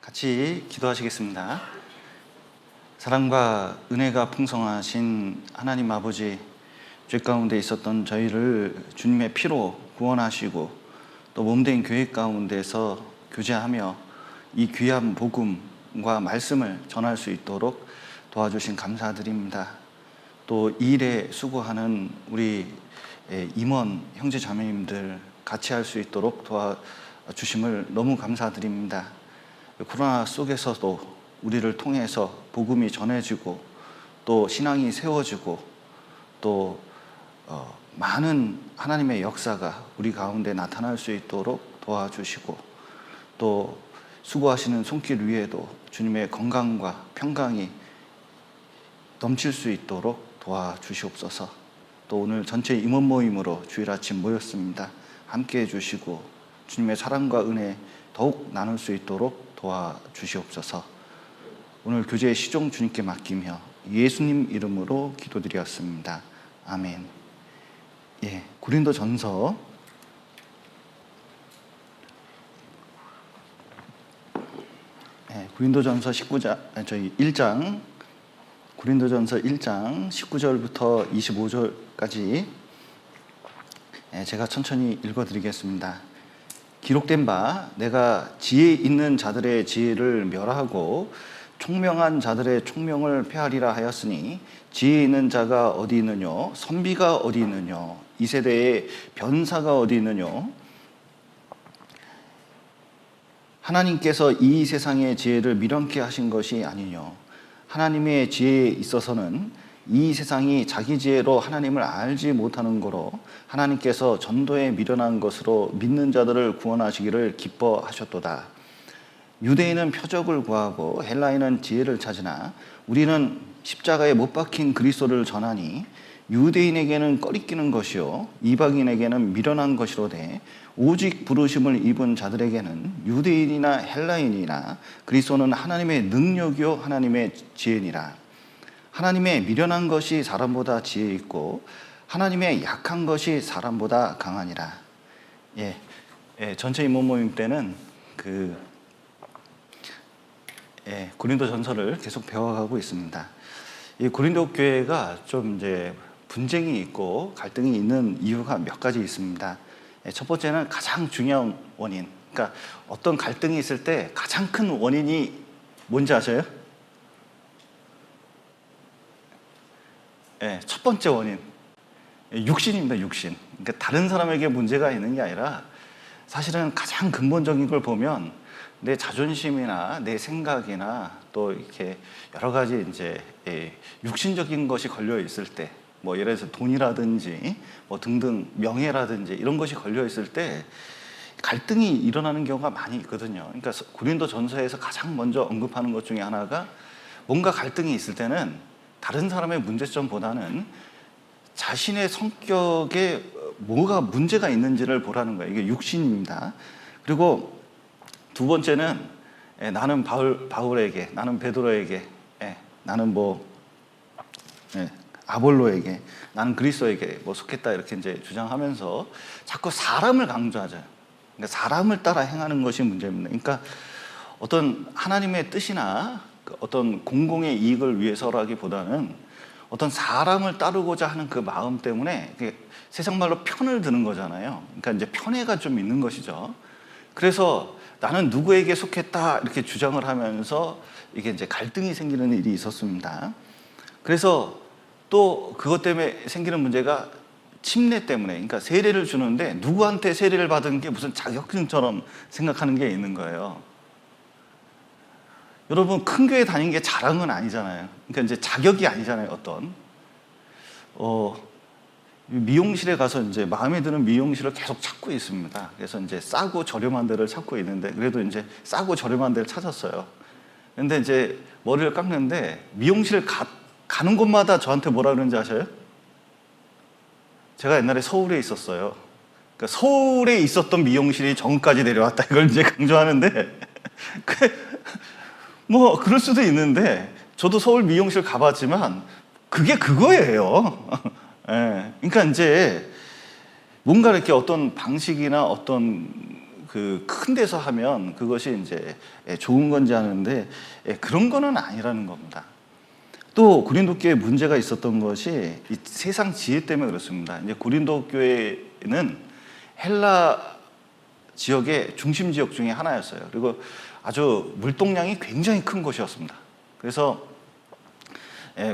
같이 기도하시겠습니다. 사랑과 은혜가 풍성하신 하나님 아버지, 죄 가운데 있었던 저희를 주님의 피로 구원하시고 또 몸된 교회 가운데서 교제하며 이 귀한 복음과 말씀을 전할 수 있도록 도와주신 감사드립니다. 또 이 일에 수고하는 우리 임원 형제 자매님들 같이 할 수 있도록 도와주심을 너무 감사드립니다. 코로나 속에서도 우리를 통해서 복음이 전해지고 또 신앙이 세워지고 또 많은 하나님의 역사가 우리 가운데 나타날 수 있도록 도와주시고 또 수고하시는 손길 위에도 주님의 건강과 평강이 넘칠 수 있도록 도와주시옵소서. 또 오늘 전체 임원 모임으로 주일 아침 모였습니다. 함께 해주시고 주님의 사랑과 은혜 더욱 나눌 수 있도록 도와주시옵소서. 오늘 교제의 시종 주님께 맡기며 예수님 이름으로 기도드렸습니다. 아멘. 고린도전서 1장 고린도전서 1장 19절부터 25절까지 제가 천천히 읽어드리겠습니다. 기록된 바 내가 지혜 있는 자들의 지혜를 멸하고 총명한 자들의 총명을 폐하리라 하였으니 지혜 있는 자가 어디 있느뇨? 선비가 어디 있느뇨? 이 세대에 변사가 어디 있느뇨? 하나님께서 이 세상의 지혜를 미련케 하신 것이 아니뇨? 하나님의 지혜에 있어서는 이 세상이 자기 지혜로 하나님을 알지 못하는 거로 하나님께서 전도에 미련한 것으로 믿는 자들을 구원하시기를 기뻐하셨도다. 유대인은 표적을 구하고 헬라인은 지혜를 찾으나 우리는 십자가에 못 박힌 그리스도를 전하니 유대인에게는 꺼리끼는 것이요 이방인에게는 미련한 것이로되 오직 부르심을 입은 자들에게는 유대인이나 헬라인이나 그리스도는 하나님의 능력이요 하나님의 지혜니라. 하나님의 미련한 것이 사람보다 지혜 있고 하나님의 약한 것이 사람보다 강하니라. 전체 임원 모임 때는 고린도전서를 계속 배워가고 있습니다. 이 고린도 교회가 좀 이제 분쟁이 있고 갈등이 있는 이유가 몇 가지 있습니다. 첫 번째는 가장 중요한 원인. 그러니까 어떤 갈등이 있을 때 가장 큰 원인이 뭔지 아세요? 첫 번째 원인, 육신입니다. 육신. 그러니까 다른 사람에게 문제가 있는 게 아니라 사실은 가장 근본적인 걸 보면 내 자존심이나 내 생각이나 또 이렇게 여러 가지 이제 육신적인 것이 걸려 있을 때, 뭐 예를 들어서 돈이라든지 뭐 등등 명예라든지 이런 것이 걸려 있을 때 갈등이 일어나는 경우가 많이 있거든요. 그러니까 고린도전서에서 가장 먼저 언급하는 것 중에 하나가 뭔가 갈등이 있을 때는 다른 사람의 문제점보다는 자신의 성격에 뭐가 문제가 있는지를 보라는 거예요. 이게 육신입니다. 그리고 두 번째는 나는 바울에게, 나는 베드로에게, 나는 아볼로에게, 나는 그리스도에게 속했다 이렇게 이제 주장하면서 자꾸 사람을 강조하죠. 그러니까 사람을 따라 행하는 것이 문제입니다. 그러니까 어떤 하나님의 뜻이나 어떤 공공의 이익을 위해서라기보다는 어떤 사람을 따르고자 하는 그 마음 때문에 세상 말로 편을 드는 거잖아요. 그러니까 이제 편애가 좀 있는 것이죠. 그래서 나는 누구에게 속했다 이렇게 주장을 하면서 이게 이제 갈등이 생기는 일이 있었습니다. 그래서 또 그것 때문에 생기는 문제가 침례 때문에, 그러니까 세례를 주는데 누구한테 세례를 받은 게 무슨 자격증처럼 생각하는 게 있는 거예요. 여러분, 큰 교회 다닌 게 자랑은 아니잖아요. 그러니까 이제 자격이 아니잖아요. 어떤 미용실에 가서 이제 마음에 드는 미용실을 계속 찾고 있습니다. 그래서 이제 싸고 저렴한 데를 찾고 있는데 그래도 이제 싸고 저렴한 데를 찾았어요. 근데 이제 머리를 깎는데 미용실 가는 곳마다 저한테 뭐라 그러는지 아셔요? 제가 옛날에 서울에 있었어요. 그러니까 서울에 있었던 미용실이 정읍까지 내려왔다 이걸 이제 강조하는데 뭐 그럴 수도 있는데 저도 서울 미용실 가봤지만 그게 그거예요. 그러니까 이제 뭔가 이렇게 어떤 방식이나 어떤 그 큰 데서 하면 그것이 이제 좋은 건지 아는데 그런 거는 아니라는 겁니다. 또 고린도 교회에 문제가 있었던 것이 이 세상 지혜 때문에 그렇습니다. 이제 고린도 교회는 헬라 지역의 중심 지역 중에 하나였어요. 그리고 아주 물동량이 굉장히 큰 곳이었습니다. 그래서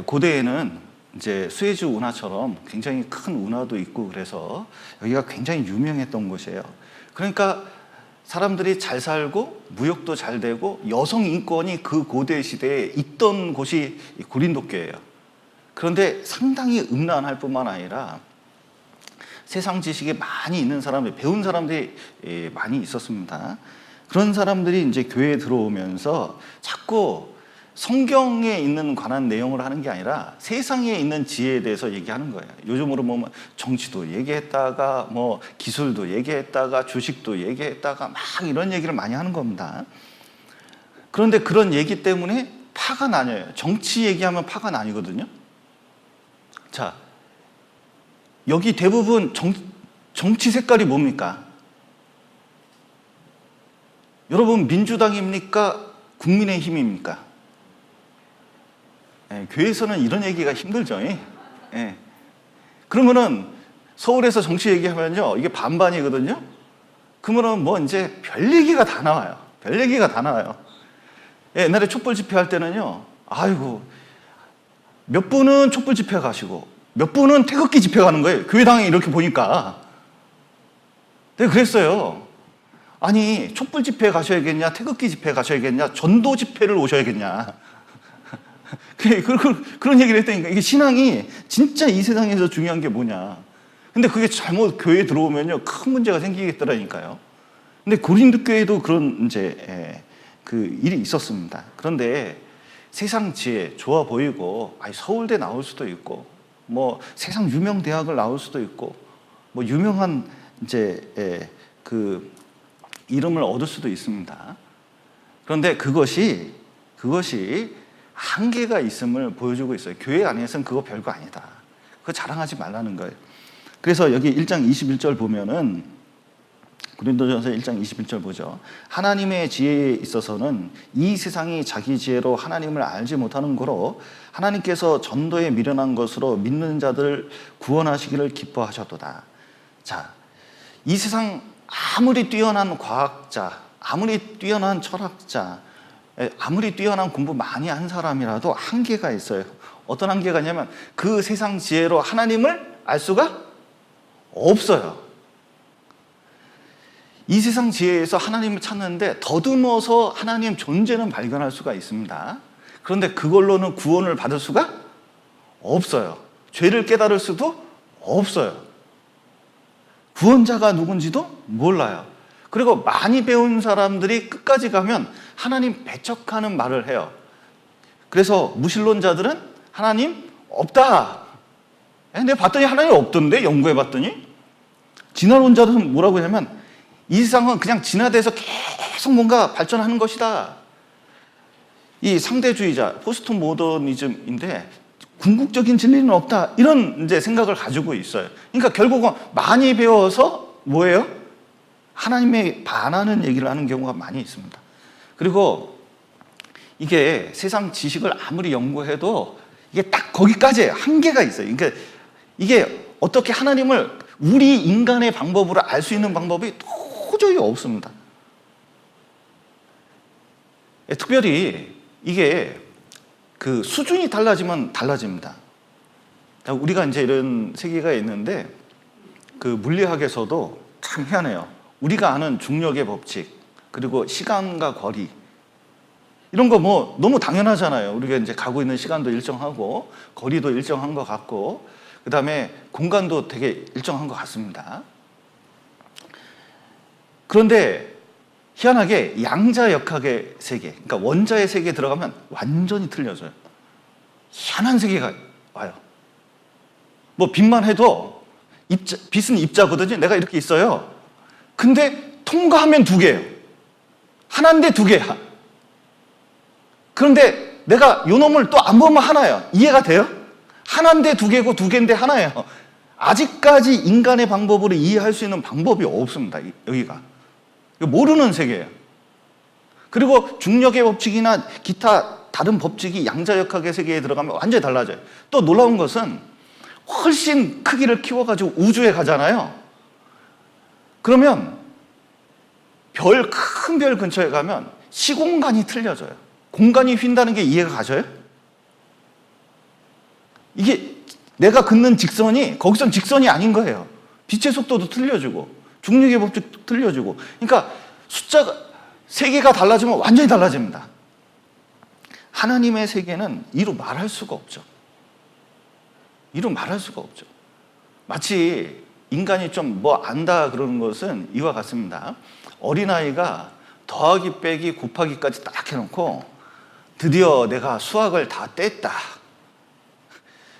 고대에는 이제 수에즈 운하처럼 굉장히 큰 운하도 있고 그래서 여기가 굉장히 유명했던 곳이에요. 그러니까 사람들이 잘 살고 무역도 잘 되고 여성 인권이 그 고대 시대에 있던 곳이 고린도 교회예요. 그런데 상당히 음란할 뿐만 아니라 세상 지식이 많이 있는 사람들, 배운 사람들이 많이 있었습니다. 그런 사람들이 이제 교회에 들어오면서 자꾸 성경에 있는 관한 내용을 하는 게 아니라 세상에 있는 지혜에 대해서 얘기하는 거예요. 요즘으로 보면 정치도 얘기했다가 뭐 기술도 얘기했다가 주식도 얘기했다가 막 이런 얘기를 많이 하는 겁니다. 그런데 그런 얘기 때문에 파가 나뉘어요. 정치 얘기하면 파가 나뉘거든요. 자, 여기 대부분 정치 색깔이 뭡니까? 여러분 민주당입니까? 국민의힘입니까? 교회에서는 이런 얘기가 힘들죠. 그러면은 서울에서 정치 얘기하면요, 이게 반반이거든요. 그러면은 뭐 이제 별 얘기가 다 나와요. 별 얘기가 다 나와요. 옛날에 촛불 집회할 때는요, 아이고 몇 분은 촛불 집회 가시고 몇 분은 태극기 집회 가는 거예요. 교회당에 이렇게 보니까. 내가 그랬어요. 아니 촛불 집회 가셔야겠냐, 태극기 집회 가셔야겠냐, 전도 집회를 오셔야겠냐. 그런 얘기를 했다니까. 이게 신앙이 진짜 이 세상에서 중요한 게 뭐냐. 근데 그게 잘못 교회에 들어오면요, 큰 문제가 생기겠더라니까요. 근데 고린도 교회도 그런 이제 그 일이 있었습니다. 그런데 세상 지혜 좋아 보이고, 서울대 나올 수도 있고, 뭐 세상 유명 대학을 나올 수도 있고, 뭐 유명한 이제 그 이름을 얻을 수도 있습니다. 그런데 그것이 한계가 있음을 보여주고 있어요. 교회 안에서는 그거 별거 아니다. 그거 자랑하지 말라는 거예요. 그래서 여기 1장 21절 보면은, 고린도전서 1장 21절 보죠. 하나님의 지혜에 있어서는 이 세상이 자기 지혜로 하나님을 알지 못하는 거로 하나님께서 전도에 미련한 것으로 믿는 자들 구원하시기를 기뻐하셨도다. 자, 이 세상 아무리 뛰어난 과학자, 아무리 뛰어난 철학자, 아무리 뛰어난 공부 많이 한 사람이라도 한계가 있어요. 어떤 한계가 있냐면 그 세상 지혜로 하나님을 알 수가 없어요. 이 세상 지혜에서 하나님을 찾는데 더듬어서 하나님 존재는 발견할 수가 있습니다. 그런데 그걸로는 구원을 받을 수가 없어요. 죄를 깨달을 수도 없어요. 구원자가 누군지도 몰라요. 그리고 많이 배운 사람들이 끝까지 가면 하나님 배척하는 말을 해요. 그래서 무신론자들은 하나님 없다. 내가 봤더니 하나님 없던데, 연구해 봤더니. 진화론자들은 뭐라고 하냐면 이 세상은 그냥 진화돼서 계속 뭔가 발전하는 것이다. 이 상대주의자, 포스트 모더니즘인데 궁극적인 진리는 없다. 이런 이제 생각을 가지고 있어요. 그러니까 결국은 많이 배워서 뭐예요? 하나님에 반하는 얘기를 하는 경우가 많이 있습니다. 그리고 이게 세상 지식을 아무리 연구해도 이게 딱 거기까지예요. 한계가 있어요. 그러니까 이게 어떻게 하나님을 우리 인간의 방법으로 알 수 있는 방법이 도저히 없습니다. 특별히 이게 그 수준이 달라지면 달라집니다. 우리가 이제 이런 세계가 있는데 그 물리학에서도 참 희한해요. 우리가 아는 중력의 법칙, 그리고 시간과 거리, 이런 거 뭐 너무 당연하잖아요. 우리가 이제 가고 있는 시간도 일정하고 거리도 일정한 것 같고, 그 다음에 공간도 되게 일정한 것 같습니다. 그런데 희한하게 양자역학의 세계, 그러니까 원자의 세계에 들어가면 완전히 틀려져요. 희한한 세계가 와요. 뭐 빛만 해도 빛은 입자거든요. 내가 이렇게 있어요. 근데 통과하면 두 개예요. 하나인데 두 개야. 그런데 내가 요 놈을 또 안 보면 하나예요. 이해가 돼요? 하나인데 두 개고 두 개인데 하나예요. 아직까지 인간의 방법으로 이해할 수 있는 방법이 없습니다. 여기가. 모르는 세계예요. 그리고 중력의 법칙이나 기타 다른 법칙이 양자역학의 세계에 들어가면 완전히 달라져요. 또 놀라운 것은 훨씬 크기를 키워가지고 우주에 가잖아요. 그러면 큰 별 근처에 가면 시공간이 틀려져요. 공간이 휜다는 게 이해가 가셔요? 이게 내가 긋는 직선이 거기선 직선이 아닌 거예요. 빛의 속도도 틀려지고 중력의 법칙도 틀려지고, 그러니까 숫자가 세계가 달라지면 완전히 달라집니다. 하나님의 세계는 이루 말할 수가 없죠. 이루 말할 수가 없죠. 마치 인간이 좀 뭐 안다 그러는 것은 이와 같습니다. 어린아이가 더하기 빼기 곱하기까지 딱 해놓고 드디어 내가 수학을 다 뗐다.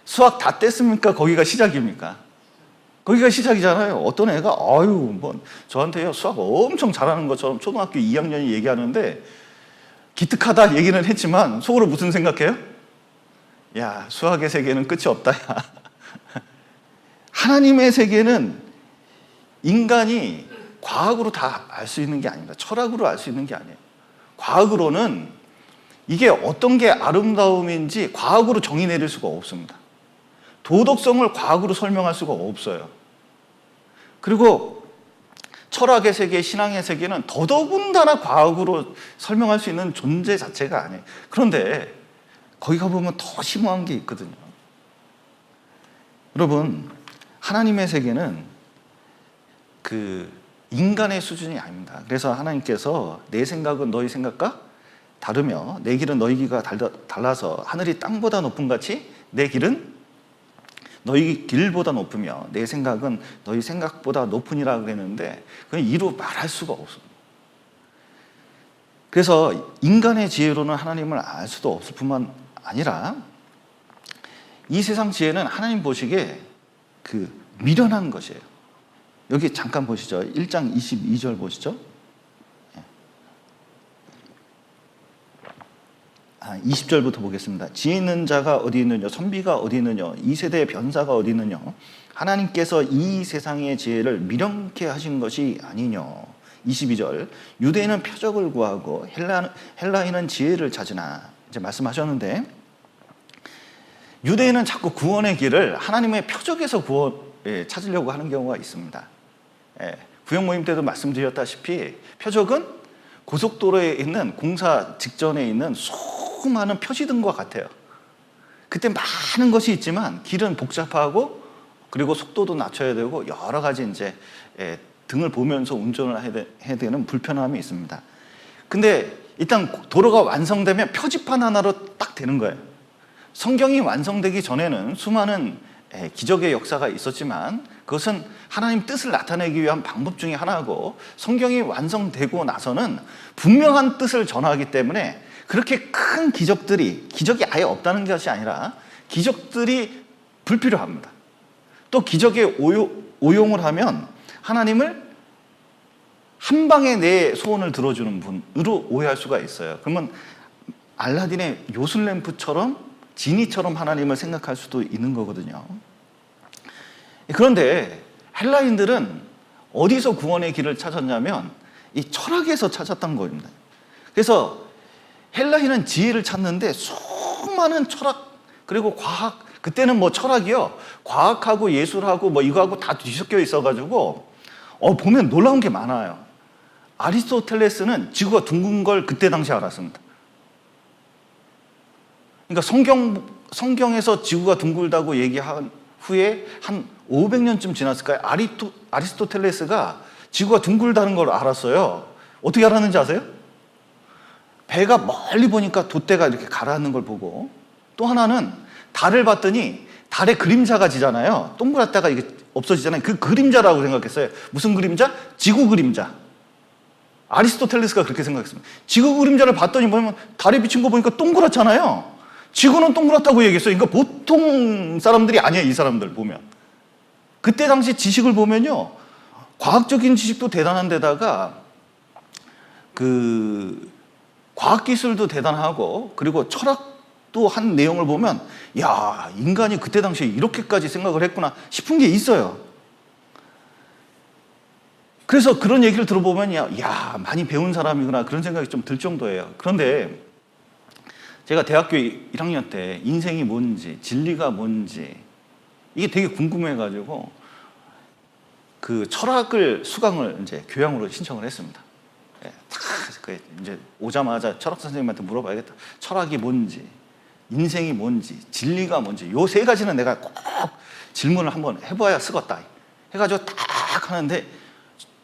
수학 다 뗐습니까? 거기가 시작입니까? 거기가 시작이잖아요. 어떤 애가 뭐 저한테요 수학 엄청 잘하는 것처럼 초등학교 2학년이 얘기하는데 기특하다 얘기는 했지만 속으로 무슨 생각해요? 야, 수학의 세계는 끝이 없다. 야. 하나님의 세계는 인간이 과학으로 다 알 수 있는 게 아닙니다. 철학으로 알 수 있는 게 아니에요. 과학으로는 이게 어떤 게 아름다움인지 과학으로 정의 내릴 수가 없습니다. 도덕성을 과학으로 설명할 수가 없어요. 그리고 철학의 세계, 신앙의 세계는 더더군다나 과학으로 설명할 수 있는 존재 자체가 아니에요. 그런데 거기 가보면 더 심오한 게 있거든요. 여러분, 하나님의 세계는 인간의 수준이 아닙니다. 그래서 하나님께서 내 생각은 너희 생각과 다르며 내 길은 너희 길과 달라서 하늘이 땅보다 높은 같이 내 길은 너희 길보다 높으며 내 생각은 너희 생각보다 높으니라 그랬는데 그건 이루 말할 수가 없습니다. 그래서 인간의 지혜로는 하나님을 알 수도 없을 뿐만 아니라 이 세상 지혜는 하나님 보시기에 미련한 것이에요. 여기 잠깐 보시죠. 1장 22절 보시죠. 20절부터 보겠습니다. 지혜 있는 자가 어디 있느냐, 선비가 어디 있느냐, 이 세대의 변사가 어디 있느냐. 하나님께서 이 세상의 지혜를 미련케 하신 것이 아니냐. 22절, 유대인은 표적을 구하고 헬라인은 지혜를 찾으나. 이제 말씀하셨는데, 유대인은 자꾸 구원의 길을 하나님의 표적에서 찾으려고 하는 경우가 있습니다. 구역 모임 때도 말씀드렸다시피 표적은 고속도로에 있는 공사 직전에 있는 수많은 표시등과 같아요. 그때 많은 것이 있지만 길은 복잡하고 그리고 속도도 낮춰야 되고 여러 가지 이제 등을 보면서 운전을 해야 되는 불편함이 있습니다. 근데 일단 도로가 완성되면 표지판 하나로 딱 되는 거예요. 성경이 완성되기 전에는 수많은 기적의 역사가 있었지만 그것은 하나님 뜻을 나타내기 위한 방법 중에 하나고, 성경이 완성되고 나서는 분명한 뜻을 전하기 때문에 그렇게 큰 기적이 아예 없다는 것이 아니라 기적들이 불필요합니다. 또 기적에 오용을 하면 하나님을 한 방에 내 소원을 들어주는 분으로 오해할 수가 있어요. 그러면 알라딘의 요술램프처럼 지니처럼 하나님을 생각할 수도 있는 거거든요. 그런데 헬라인들은 어디서 구원의 길을 찾았냐면 이 철학에서 찾았던 겁니다. 그래서 헬라인은 지혜를 찾는데 수많은 철학 그리고 과학, 그때는 뭐 철학이요, 과학하고 예술하고 뭐 이거하고 다 뒤섞여 있어가지고 보면 놀라운 게 많아요. 아리스토텔레스는 지구가 둥근 걸 그때 당시 알았습니다. 그러니까 성경에서 지구가 둥글다고 얘기한 후에 한 500년쯤 지났을까요? 아리스토텔레스가 지구가 둥글다는 걸 알았어요. 어떻게 알았는지 아세요? 배가 멀리 보니까 돛대가 이렇게 가라앉는 걸 보고, 또 하나는 달을 봤더니 달의 그림자가 지잖아요. 동그랗다가 이게 없어지잖아요. 그 그림자라고 생각했어요. 무슨 그림자? 지구 그림자. 아리스토텔레스가 그렇게 생각했습니다. 지구 그림자를 봤더니 보면 달에 비친 거 보니까 동그랗잖아요. 지구는 동그랗다고 얘기했어요. 그러니까 보통 사람들이 아니에요, 이 사람들 보면. 그때 당시 지식을 보면요, 과학적인 지식도 대단한 데다가 과학기술도 대단하고 그리고 철학도 한 내용을 보면 야, 인간이 그때 당시에 이렇게까지 생각을 했구나 싶은 게 있어요. 그래서 그런 얘기를 들어보면 야, 많이 배운 사람이구나 그런 생각이 좀 들 정도예요. 그런데 제가 대학교 1학년 때 인생이 뭔지, 진리가 뭔지 이게 되게 궁금해가지고 그 철학을 수강을 이제 교양으로 신청을 했습니다. 예, 이제 오자마자 철학 선생님한테 물어봐야겠다. 철학이 뭔지, 인생이 뭔지, 진리가 뭔지 요 세 가지는 내가 꼭 질문을 한번 해봐야 쓰겄다. 해가지고 딱 하는데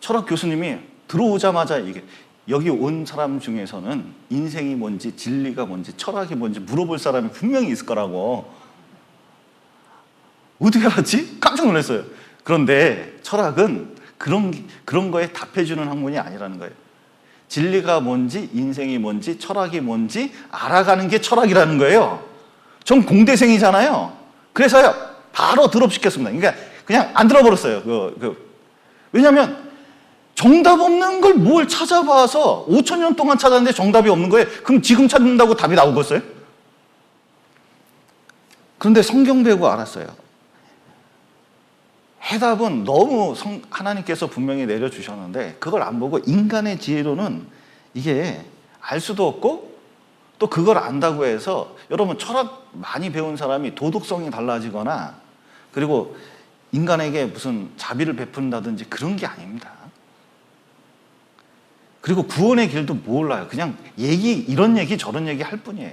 철학 교수님이 들어오자마자 이게 여기 온 사람 중에서는 인생이 뭔지, 진리가 뭔지, 철학이 뭔지 물어볼 사람이 분명히 있을 거라고. 어떻게 알았지? 깜짝 놀랐어요. 그런데 철학은 그런 거에 답해주는 학문이 아니라는 거예요. 진리가 뭔지, 인생이 뭔지, 철학이 뭔지 알아가는 게 철학이라는 거예요. 전 공대생이잖아요. 그래서요, 바로 드롭시켰습니다. 그러니까 그냥 안 들어버렸어요. 왜냐하면 정답 없는 걸 뭘 찾아봐서 5천 년 동안 찾았는데 정답이 없는 거예요. 그럼 지금 찾는다고 답이 나오겠어요? 그런데 성경 배우고 알았어요. 해답은 너무 하나님께서 분명히 내려주셨는데 그걸 안 보고 인간의 지혜로는 이게 알 수도 없고 또 그걸 안다고 해서 여러분 철학 많이 배운 사람이 도덕성이 달라지거나 그리고 인간에게 무슨 자비를 베푼다든지 그런 게 아닙니다. 그리고 구원의 길도 몰라요. 그냥 이런 얘기 저런 얘기 할 뿐이에요.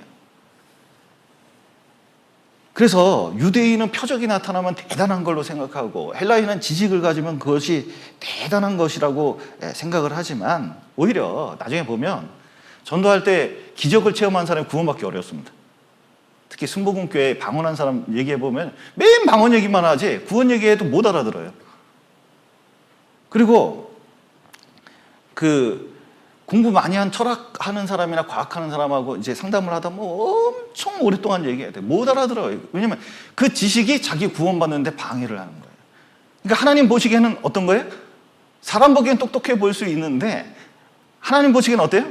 그래서 유대인은 표적이 나타나면 대단한 걸로 생각하고 헬라인은 지식을 가지면 그것이 대단한 것이라고 생각을 하지만 오히려 나중에 보면 전도할 때 기적을 체험한 사람이 구원받기 어렵습니다. 특히 순복음교회 방언한 사람 얘기해보면 맨 방언 얘기만 하지 구원 얘기해도 못 알아들어요. 그리고 공부 많이 한 철학하는 사람이나 과학하는 사람하고 이제 상담을 하다 뭐 엄청 오랫동안 얘기해야 돼. 못 알아들어요. 왜냐면 그 지식이 자기 구원받는데 방해를 하는 거예요. 그러니까 하나님 보시기에는 어떤 거예요? 사람 보기엔 똑똑해 보일 수 있는데 하나님 보시기에는 어때요?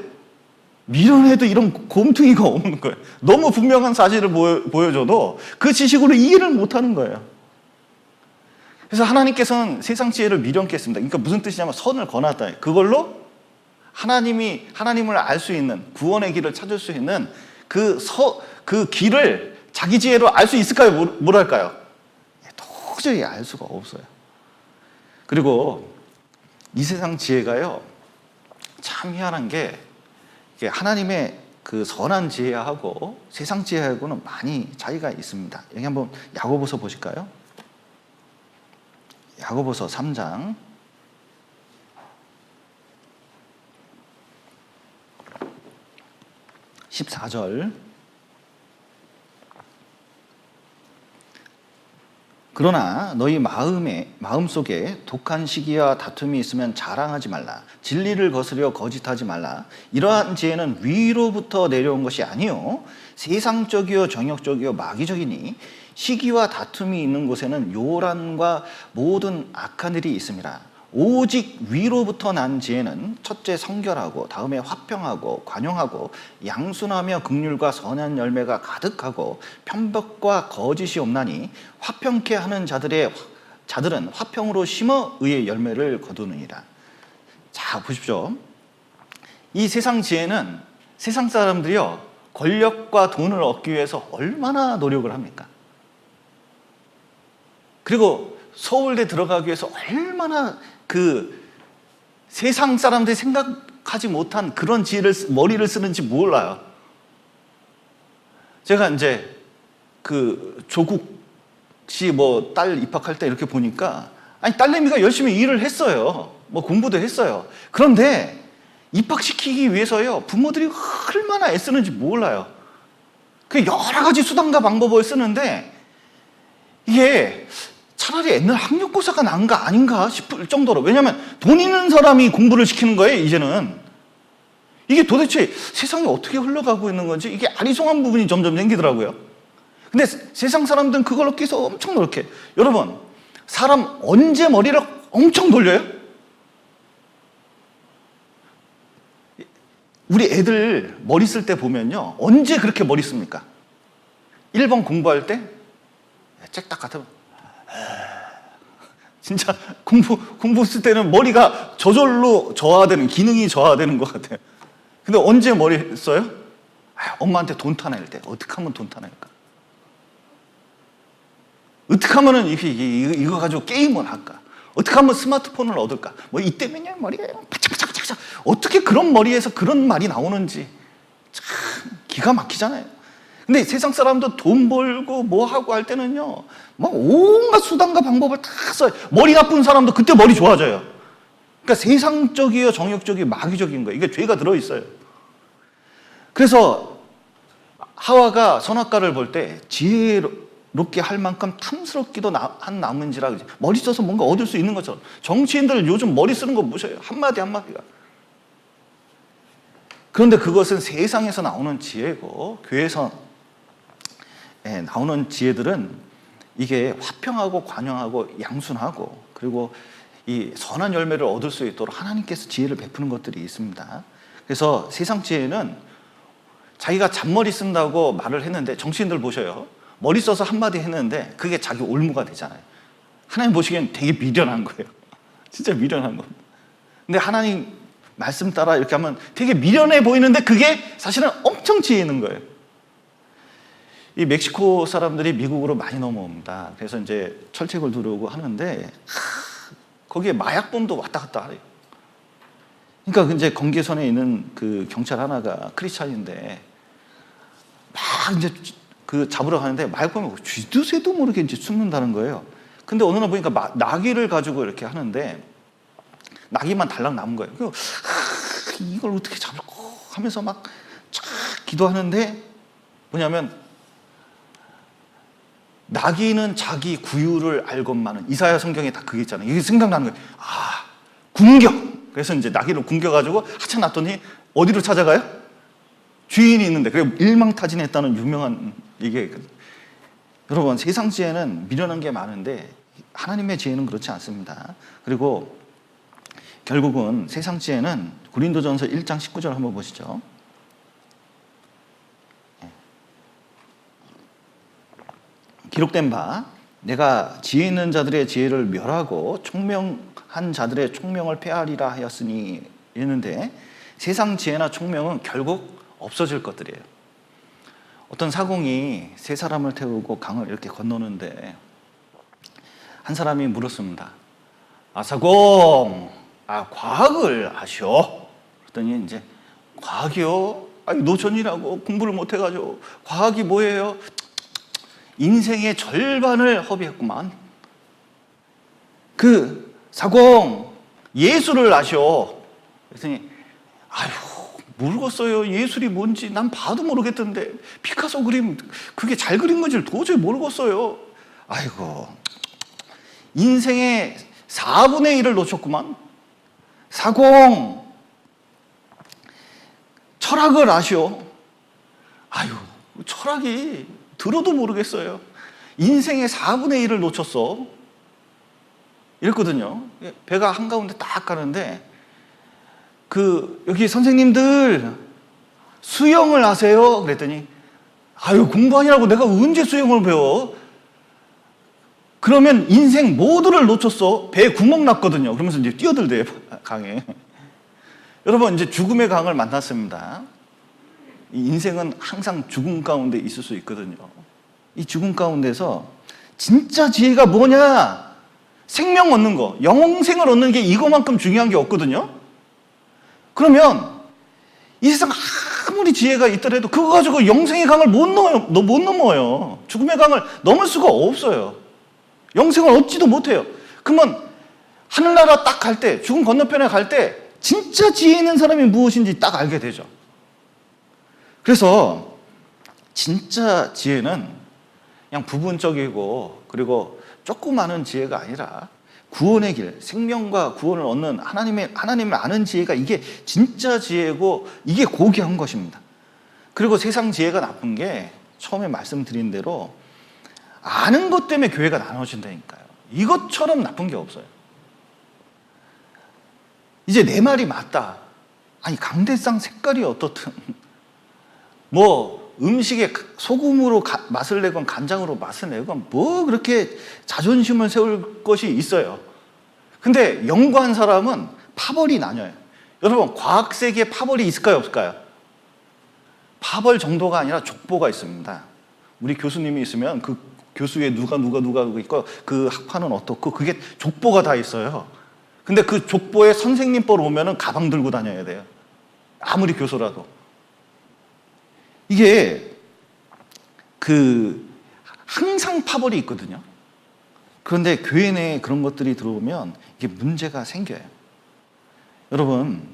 미련해도 이런 곰퉁이가 없는 거예요. 너무 분명한 사실을 보여줘도 그 지식으로 이해를 못하는 거예요. 그래서 하나님께서는 세상 지혜를 미련케 했습니다. 그러니까 무슨 뜻이냐면 선을 거놨다. 그걸로 하나님을 알 수 있는 구원의 길을 찾을 수 있는 그 길을 자기 지혜로 알 수 있을까요? 뭐랄까요? 도저히 알 수가 없어요. 그리고 이 세상 지혜가요 참 희한한 게 하나님의 그 선한 지혜하고 세상 지혜하고는 많이 차이가 있습니다. 여기 한번 야고보서 보실까요? 야고보서 3장 14절. 그러나 너희 마음속에 독한 시기와 다툼이 있으면 자랑하지 말라. 진리를 거스려 거짓하지 말라. 이러한 지혜는 위로부터 내려온 것이 아니요 세상적이요 정욕적이요 마귀적이니 시기와 다툼이 있는 곳에는 요란과 모든 악한 일이 있습니다. 오직 위로부터 난 지혜는 첫째 성결하고 다음에 화평하고 관용하고 양순하며 긍휼과 선한 열매가 가득하고 편법과 거짓이 없나니 화평케 하는 자들은 화평으로 심어 의의 열매를 거두느니라. 자, 보십시오. 이 세상 지혜는 세상 사람들이요 권력과 돈을 얻기 위해서 얼마나 노력을 합니까? 그리고 서울대 들어가기 위해서 얼마나 세상 사람들이 생각하지 못한 그런 머리를 쓰는지 몰라요. 제가 이제 조국 씨 딸 입학할 때 이렇게 보니까 딸내미가 열심히 일을 했어요. 공부도 했어요. 그런데 입학시키기 위해서요 부모들이 얼마나 애쓰는지 몰라요. 여러 가지 수단과 방법을 쓰는데 이게 차라리 옛날 학력고사가 나은 거 아닌가 싶을 정도로. 왜냐하면 돈 있는 사람이 공부를 시키는 거예요. 이제는 이게 도대체 세상이 어떻게 흘러가고 있는 건지 이게 아리송한 부분이 점점 생기더라고요. 근데 세상 사람들은 그걸 끼서 엄청 노력해. 여러분, 사람 언제 머리를 엄청 돌려요? 우리 애들 머리 쓸 때 보면요 언제 그렇게 머리 씁니까? 1번 공부할 때 째딱 같으면 진짜 공부했을 때는 머리가 저절로 저하되는, 기능이 저하되는 것 같아요. 근데 언제 머리 써요? 엄마한테 돈 타낼 때. 어떻게 하면 돈 타낼까? 어떻게 하면은 이거 가지고 게임을 할까? 어떻게 하면 스마트폰을 얻을까? 뭐 이때면요 머리가 바짝바짝바짝. 어떻게 그런 머리에서 그런 말이 나오는지 참 기가 막히잖아요. 근데 세상 사람도 돈 벌고 뭐 하고 할 때는요 막 온갖 수단과 방법을 다 써요. 머리 나쁜 사람도 그때 머리 좋아져요. 그러니까 세상적이요 정욕적이요 마귀적인 거예요. 이게 죄가 들어있어요. 그래서 하와가 선악과를 볼 때 지혜롭게 할 만큼 탐스럽기도 한 나무인지라, 머리 써서 뭔가 얻을 수 있는 것처럼. 정치인들 요즘 머리 쓰는 거 보셔요. 한마디 한마디가. 그런데 그것은 세상에서 나오는 지혜고, 교회에서 나오는 지혜들은 이게 화평하고 관용하고 양순하고, 그리고 이 선한 열매를 얻을 수 있도록 하나님께서 지혜를 베푸는 것들이 있습니다. 그래서 세상 지혜는 자기가 잔머리 쓴다고 말을 했는데, 정치인들 보셔요. 머리 써서 한마디 했는데 그게 자기 올무가 되잖아요. 하나님 보시기엔 되게 미련한 거예요. 진짜 미련한 겁니다. 근데 하나님 말씀 따라 이렇게 하면 되게 미련해 보이는데 그게 사실은 엄청 지혜 있는 거예요. 이 멕시코 사람들이 미국으로 많이 넘어옵니다. 그래서 이제 철책을 두르고 하는데 거기에 마약범도 왔다 갔다 하래요. 그러니까 이제 경계선에 있는 그 경찰 하나가 크리스찬인데 막 이제 그 잡으러 가는데 마약범이 쥐도 새도 모르게 이제 숨는다는 거예요. 근데 어느 날 보니까 나귀를 가지고 이렇게 하는데 나귀만 달랑 남은 거예요. 이걸 어떻게 잡을까 하면서 막 쫙 기도하는데 뭐냐면, 나귀는 자기 구유를 알건만은, 이사야 성경에 다 그게 있잖아요. 이게 생각나는 거예요. 궁격. 그래서 이제 나귀를 굶겨가지고 한참 놨더니 어디로 찾아가요? 주인이 있는데. 그래 일망타진했다는 유명한 이게. 여러분, 세상 지혜는 미련한 게 많은데 하나님의 지혜는 그렇지 않습니다. 그리고 결국은 세상 지혜는 고린도전서 1장 19절 한번 보시죠. 기록된 바 내가 지혜 있는 자들의 지혜를 멸하고 총명한 자들의 총명을 폐하리라 하였으니 이랬는데, 세상 지혜나 총명은 결국 없어질 것들이에요. 어떤 사공이 세 사람을 태우고 강을 이렇게 건너는데 한 사람이 물었습니다. 사공, 과학을 아시오? 그랬더니 이제 과학이요? 노천이라고 공부를 못해가지고 과학이 뭐예요? 인생의 절반을 허비했구만. 사공, 예술을 아시오? 그랬더니 모르겠어요. 예술이 뭔지 난 봐도 모르겠던데 피카소 그림 그게 잘 그린 건지 도저히 모르겠어요. 인생의 4분의 1을 놓쳤구만. 사공, 철학을 아시오? 철학이 들어도 모르겠어요. 인생의 4분의 1을 놓쳤어. 이랬거든요. 배가 한가운데 딱 가는데 여기 선생님들 수영을 아세요? 그랬더니 공부하느라고 내가 언제 수영을 배워? 그러면 인생 모두를 놓쳤어. 배에 구멍 났거든요. 그러면서 이제 뛰어들대요, 강에. 여러분, 이제 죽음의 강을 만났습니다. 이 인생은 항상 죽음 가운데 있을 수 있거든요. 이 죽음 가운데서 진짜 지혜가 뭐냐? 생명 얻는 거, 영생을 얻는 게 이거만큼 중요한 게 없거든요. 그러면 이 세상 아무리 지혜가 있더라도 그거 가지고 영생의 강을 못 넘어요. 죽음의 강을 넘을 수가 없어요. 영생을 얻지도 못해요. 그러면 하늘나라 딱 갈 때, 죽음 건너편에 갈 때 진짜 지혜 있는 사람이 무엇인지 딱 알게 되죠. 그래서 진짜 지혜는 그냥 부분적이고 그리고 조그마한 지혜가 아니라 구원의 길, 생명과 구원을 얻는 하나님을 아는 지혜가 이게 진짜 지혜고 이게 고귀한 것입니다. 그리고 세상 지혜가 나쁜 게 처음에 말씀드린 대로 아는 것 때문에 교회가 나눠진다니까요. 이것처럼 나쁜 게 없어요. 이제 내 말이 맞다. 강대상 색깔이 어떻든 음식에 소금으로 맛을 내건 간장으로 맛을 내건 그렇게 자존심을 세울 것이 있어요. 근데 연구한 사람은 파벌이 나뉘어요. 여러분, 과학 세계에 파벌이 있을까요, 없을까요? 파벌 정도가 아니라 족보가 있습니다. 우리 교수님이 있으면 그 교수에 누가 있고 그 학파는 어떻고 그게 족보가 다 있어요. 근데 그 족보에 선생님 뻘 오면은 가방 들고 다녀야 돼요. 아무리 교수라도. 이게 항상 파벌이 있거든요. 그런데 교회 내에 그런 것들이 들어오면 이게 문제가 생겨요. 여러분,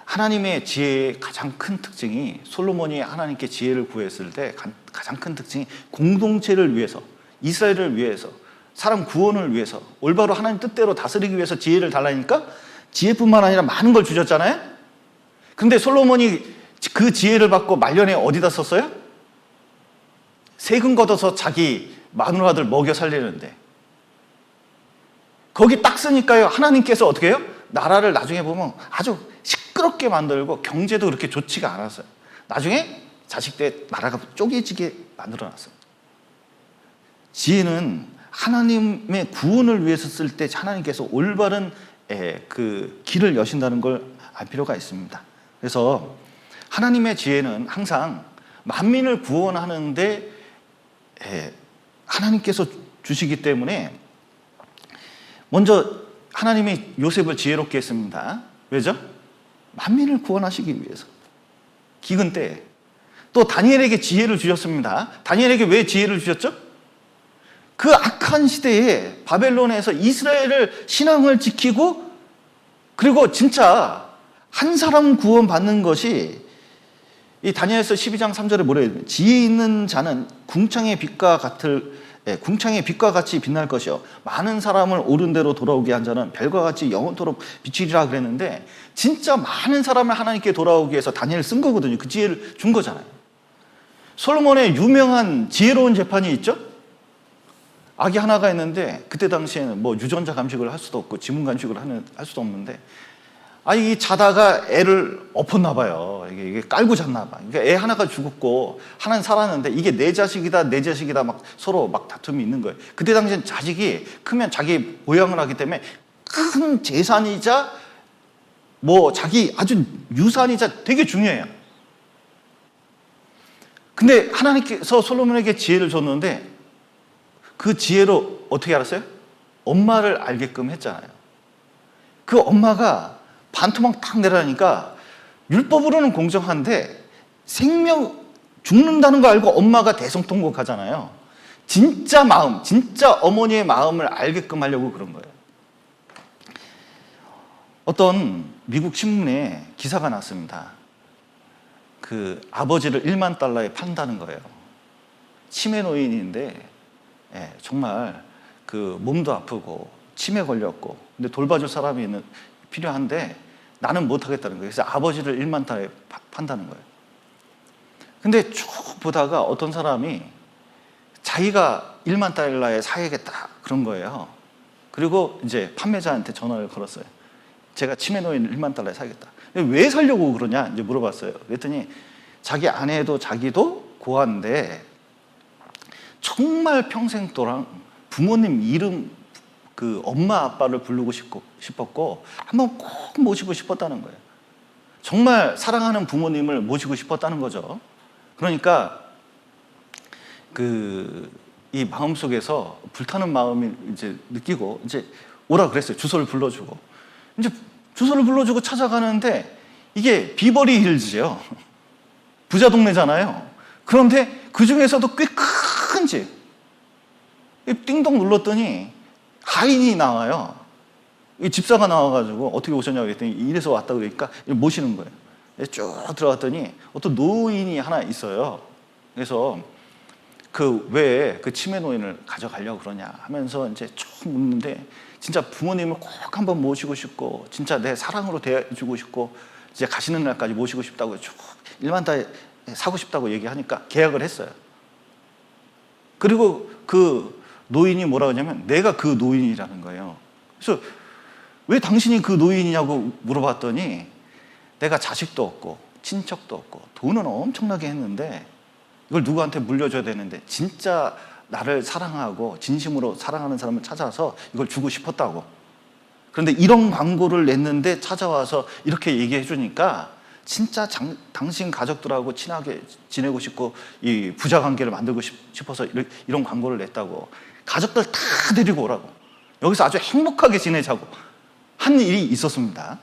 하나님의 지혜의 가장 큰 특징이, 솔로몬이 하나님께 지혜를 구했을 때 가장 큰 특징이 공동체를 위해서, 이스라엘을 위해서, 사람 구원을 위해서, 올바로 하나님 뜻대로 다스리기 위해서 지혜를 달라니까 지혜뿐만 아니라 많은 걸 주셨잖아요. 근데 솔로몬이 그 지혜를 받고 말년에 어디다 썼어요? 세금 걷어서 자기 마누라들 먹여 살리는데, 거기 딱 쓰니까요, 하나님께서 어떻게 해요? 나라를 나중에 보면 아주 시끄럽게 만들고 경제도 그렇게 좋지가 않았어요. 나중에 자식 때 나라가 쪼개지게 만들어놨어요. 지혜는 하나님의 구원을 위해서 쓸 때 하나님께서 올바른 그 길을 여신다는 걸 알 필요가 있습니다. 그래서 하나님의 지혜는 항상 만민을 구원하는데 하나님께서 주시기 때문에, 먼저 하나님이 요셉을 지혜롭게 했습니다. 왜죠? 만민을 구원하시기 위해서. 기근 때에. 또 다니엘에게 지혜를 주셨습니다. 다니엘에게 왜 지혜를 주셨죠? 그 악한 시대에 바벨론에서 이스라엘을 신앙을 지키고, 그리고 진짜 한 사람 구원받는 것이, 이 다니엘서 12장 3절에 뭐라 해요? 지혜 있는 자는 궁창의 빛과 같이 빛날 것이요, 많은 사람을 옳은 대로 돌아오게 한 자는 별과 같이 영원토록 비치리라 그랬는데, 진짜 많은 사람을 하나님께 돌아오기 위해서 다니엘을 쓴 거거든요. 그 지혜를 준 거잖아요. 솔로몬의 유명한 지혜로운 재판이 있죠? 아기 하나가 있는데, 그때 당시에는 뭐 유전자 감식을 할 수도 없고 지문 감식을 할 수도 없는데, 이 자다가 애를 엎었나 봐요. 이게 깔고 잤나 봐. 그러니까 애 하나가 죽었고 하나는 살았는데, 이게 내 자식이다 막 서로 막 다툼이 있는 거예요. 그때 당시엔 자식이 크면 자기 보양을 하기 때문에 큰 재산이자 뭐 자기 아주 유산이자 되게 중요해요. 근데 하나님께서 솔로몬에게 지혜를 줬는데, 그 지혜로 어떻게 알았어요? 엄마를 알게끔 했잖아요. 그 엄마가 반토막 탁 내라니까, 율법으로는 공정한데 생명 죽는다는 거 알고 엄마가 대성통곡하잖아요. 진짜 마음, 진짜 어머니의 마음을 알게끔 하려고 그런 거예요. 어떤 미국 신문에 기사가 났습니다. 그 아버지를 1만 달러에 판다는 거예요. 치매 노인인데, 정말 그 몸도 아프고 치매 걸렸고, 근데 돌봐줄 사람이 필요한데 나는 못하겠다는 거예요. 그래서 아버지를 1만 달러에 판다는 거예요. 근데 쭉 보다가 어떤 사람이 자기가 1만 달러에 사야겠다 그런 거예요. 그리고 이제 판매자한테 전화를 걸었어요. 제가 치매 노인을 1만 달러에 사야겠다. 왜 살려고 그러냐 이제 물어봤어요. 그랬더니 자기 아내도 자기도 고아인데 정말 평생 동안 부모님 이름, 그 엄마 아빠를 부르고 싶었고 한번 꼭 모시고 싶었다는 거예요. 정말 사랑하는 부모님을 모시고 싶었다는 거죠. 그러니까 이 마음 속에서 불타는 마음을 이제 느끼고 이제 오라 그랬어요. 주소를 불러주고 이제 주소를 불러주고 찾아가는데, 이게 비버리 힐즈요. 부자 동네잖아요. 그런데 그 중에서도 꽤 큰 집. 띵동 눌렀더니 하인이 나와요. 집사가 나와가지고 어떻게 오셨냐고 했더니 이래서 왔다 그러니까 모시는 거예요. 쭉 들어갔더니 어떤 노인이 하나 있어요. 그래서 왜 그 치매 노인을 가져가려고 그러냐 하면서 이제 쭉 묻는데, 진짜 부모님을 꼭 한번 모시고 싶고 진짜 내 사랑으로 대해주고 싶고 이제 가시는 날까지 모시고 싶다고 쭉 1만 달에 사고 싶다고 얘기하니까 계약을 했어요. 그리고 그 노인이 뭐라고 하냐면 내가 그 노인이라는 거예요. 그래서 왜 당신이 그 노인이냐고 물어봤더니, 내가 자식도 없고 친척도 없고 돈은 엄청나게 했는데 이걸 누구한테 물려줘야 되는데 진짜 나를 사랑하고 진심으로 사랑하는 사람을 찾아서 이걸 주고 싶었다고. 그런데 이런 광고를 냈는데 찾아와서 이렇게 얘기해 주니까 진짜 당신 가족들하고 친하게 지내고 싶고 이 부자 관계를 만들고 싶어서 이런 광고를 냈다고, 가족들 다 데리고 오라고, 여기서 아주 행복하게 지내자고 한 일이 있었습니다.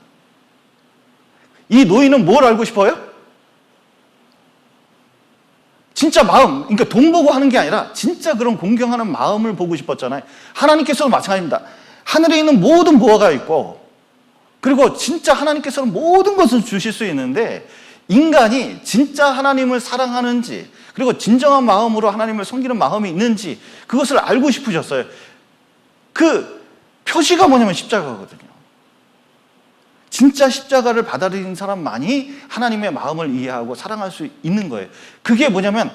이 노인은 뭘 알고 싶어요? 진짜 마음, 그러니까 돈 보고 하는 게 아니라 진짜 그런 공경하는 마음을 보고 싶었잖아요. 하나님께서도 마찬가지입니다. 하늘에 있는 모든 보화가 있고, 그리고 진짜 하나님께서는 모든 것을 주실 수 있는데, 인간이 진짜 하나님을 사랑하는지, 그리고 진정한 마음으로 하나님을 섬기는 마음이 있는지 그것을 알고 싶으셨어요. 그 표시가 뭐냐면 십자가거든요. 진짜 십자가를 받아들인 사람만이 하나님의 마음을 이해하고 사랑할 수 있는 거예요. 그게 뭐냐면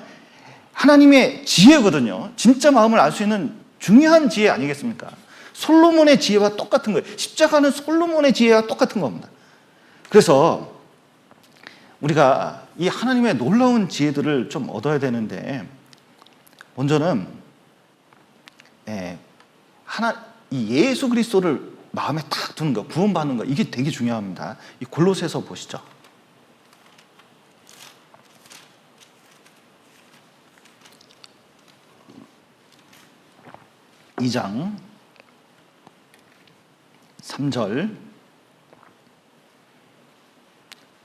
하나님의 지혜거든요. 진짜 마음을 알 수 있는 중요한 지혜 아니겠습니까? 솔로몬의 지혜와 똑같은 거예요. 십자가는 솔로몬의 지혜와 똑같은 겁니다. 그래서 우리가 이 하나님의 놀라운 지혜들을 좀 얻어야 되는데, 먼저는 이 예수 그리스도를 마음에 딱 두는 거, 구원받는 거, 이게 되게 중요합니다. 이 골로새서 보시죠. 2장 3절.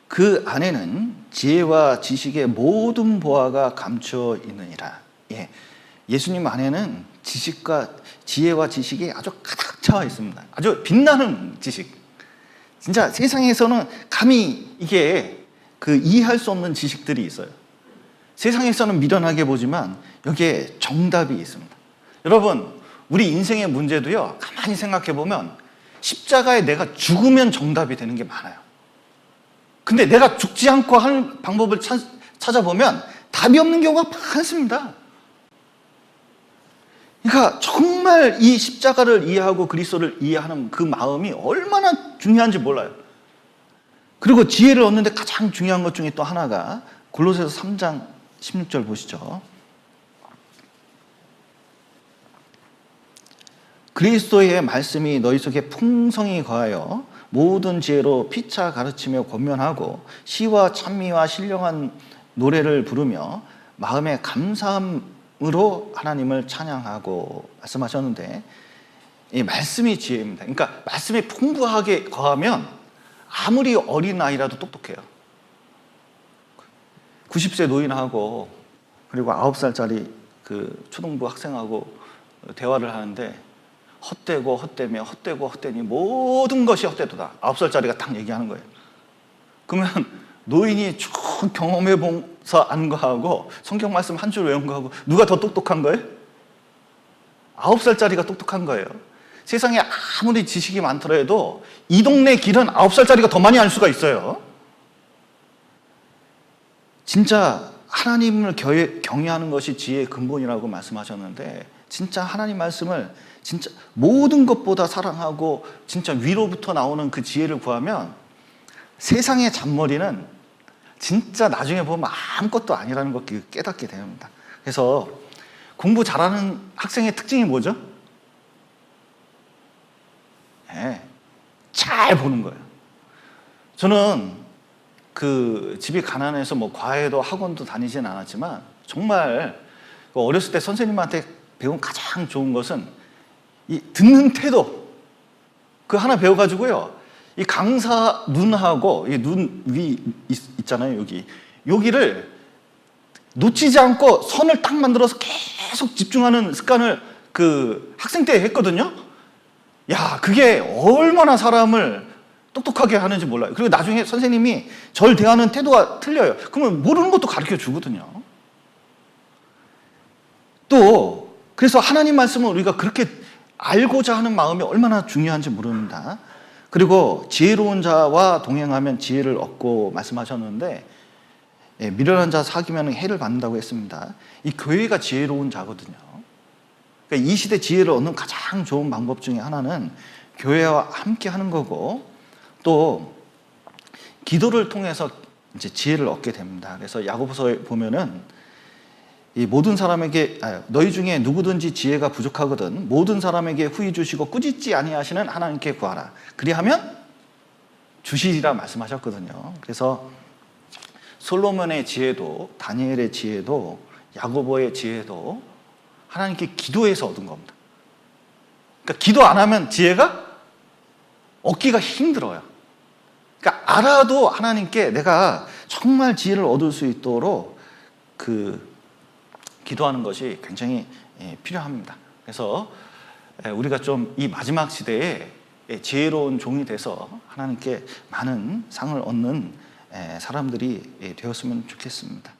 그 안에는 지혜와 지식의 모든 보화가 감추어 있느니라. 예수님 안에는 지혜와 지식이 아주 가득 차와 있습니다. 아주 빛나는 지식. 진짜 세상에서는 감히 이게 이해할 수 없는 지식들이 있어요. 세상에서는 미련하게 보지만 여기에 정답이 있습니다. 여러분, 우리 인생의 문제도요, 가만히 생각해 보면 십자가에 내가 죽으면 정답이 되는 게 많아요. 근데 내가 죽지 않고 하는 방법을 찾아보면 답이 없는 경우가 많습니다. 그러니까 정말 이 십자가를 이해하고 그리스도를 이해하는 그 마음이 얼마나 중요한지 몰라요. 그리고 지혜를 얻는데 가장 중요한 것 중에 또 하나가 골로새서 3장 16절 보시죠. 그리스도의 말씀이 너희 속에 풍성히 거하여 모든 지혜로 피차 가르치며 권면하고 시와 찬미와 신령한 노래를 부르며 마음의 감사함으로 하나님을 찬양하고 말씀하셨는데, 이 말씀이 지혜입니다. 그러니까 말씀이 풍부하게 거하면 아무리 어린아이라도 똑똑해요. 90세 노인하고 그리고 9살짜리 그 초등부 학생하고 대화를 하는데 헛되고 헛되며 헛되고 헛되니 모든 것이 헛되도다. 9살짜리가 딱 얘기하는 거예요. 그러면 노인이 쭉 경험해보면서 안 거하고 성경 말씀 한 줄 외운 거하고 누가 더 똑똑한 거예요? 9살짜리가 똑똑한 거예요. 세상에 아무리 지식이 많더라도 이 동네 길은 9살짜리가 더 많이 알 수가 있어요. 진짜 하나님을 경외하는 것이 지혜의 근본이라고 말씀하셨는데, 진짜 하나님 말씀을 진짜 모든 것보다 사랑하고 진짜 위로부터 나오는 그 지혜를 구하면 세상의 잔머리는 진짜 나중에 보면 아무것도 아니라는 걸 깨닫게 됩니다. 그래서 공부 잘하는 학생의 특징이 뭐죠? 잘 보는 거예요. 저는 집이 가난해서 과외도 학원도 다니진 않았지만 정말 어렸을 때 선생님한테 배운 가장 좋은 것은 이 듣는 태도, 그 하나 배워가지고요, 이 강사 눈하고 이 눈 위 있잖아요, 여기를 놓치지 않고 선을 딱 만들어서 계속 집중하는 습관을 학생 때 했거든요. 야, 그게 얼마나 사람을 똑똑하게 하는지 몰라요. 그리고 나중에 선생님이 절 대하는 태도가 틀려요. 그러면 모르는 것도 가르쳐 주거든요. 또 그래서 하나님 말씀을 우리가 그렇게 알고자 하는 마음이 얼마나 중요한지 모릅니다. 그리고 지혜로운 자와 동행하면 지혜를 얻고 말씀하셨는데, 미련한 자 사귀면 해를 받는다고 했습니다. 이 교회가 지혜로운 자거든요. 그러니까 이 시대 지혜를 얻는 가장 좋은 방법 중에 하나는 교회와 함께 하는 거고, 또 기도를 통해서 이제 지혜를 얻게 됩니다. 그래서 야고보서에 보면은 이 모든 사람에게 너희 중에 누구든지 지혜가 부족하거든 모든 사람에게 후히 주시고 꾸짖지 아니하시는 하나님께 구하라. 그리하면 주시리라 말씀하셨거든요. 그래서 솔로몬의 지혜도 다니엘의 지혜도 야고보의 지혜도 하나님께 기도해서 얻은 겁니다. 그러니까 기도 안 하면 지혜가 얻기가 힘들어요. 그러니까 알아도 하나님께 내가 정말 지혜를 얻을 수 있도록 기도하는 것이 굉장히 필요합니다. 그래서 우리가 좀 이 마지막 시대에 지혜로운 종이 돼서 하나님께 많은 상을 얻는 사람들이 되었으면 좋겠습니다.